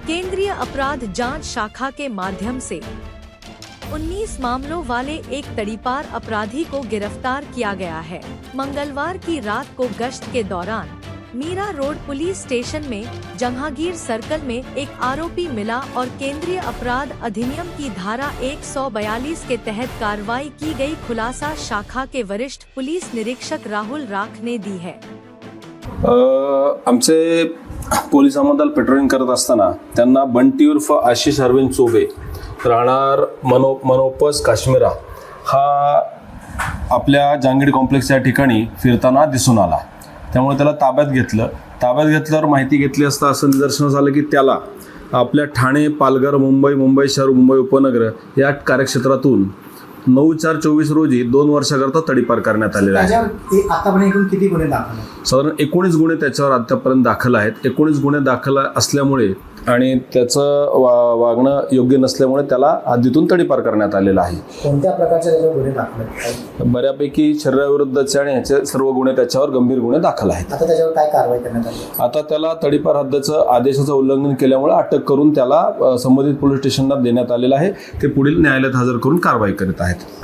केंद्रीय अपराध जांच शाखा के माध्यम से 19 मामलों वाले एक तड़ीपार अपराधी को गिरफ्तार किया गया है। मंगलवार की रात को गश्त के दौरान मीरा रोड पुलिस स्टेशन में जहांगीर सर्कल में एक आरोपी मिला और केंद्रीय अपराध अधिनियम की धारा 142 के तहत कार्रवाई की गई, खुलासा शाखा के वरिष्ठ पुलिस निरीक्षक राहुल राख ने दी है। आमचे पोलिसांमधील पेट्रोलिंग करत असताना त्यांना बंटी उर्फ आशिष अरविंद चोबे राहणार मनोपस काश्मीरा हा आपल्या जांगीड कॉम्प्लेक्स या ठिकाणी फिरताना दिसून आला। त्यामुळे त्याला ताब्यात घेतल्यावर माहिती घेतली असता असं निदर्शनास आलं की त्याला आपल्या ठाणे, पालघर, मुंबई शहर, मुंबई उपनगर या कार्यक्षेत्रातून 9/4/24 रोजी 2 वर्षाकरता तडीपार करण्यात आलेला आहे। आतापर्यंत एकूण किती गुन्हे दाखल आहेत? साधारण 19 गुन्हे त्याच्यावर आतापर्यंत दाखल आहेत। 19 गुन्हे दाखल असल्यामुळे आणि त्याचं वागणं योग्य नसल्यामुळे त्याला हद्दीतून तडीपार करण्यात आलेला आहे। कोणत्या प्रकारचे त्याच्यावर गुन्हे दाखल आहेत? बऱ्यापैकी शरीराविरुद्धचे आणि ह्याचे सर्व गुन्हे त्याच्यावर गंभीर गुन्हे दाखल आहेत। आता त्याच्यावर काय कारवाई करण्यात आली? आता त्याला तडीपार हद्दीचं आदेशाचं उल्लंघन केल्यामुळे अटक करून त्याला संबंधित पोलीस स्टेशनला देण्यात आलेलं आहे। ते पुढील न्यायालयात हजर करून कारवाई करीत आहेत।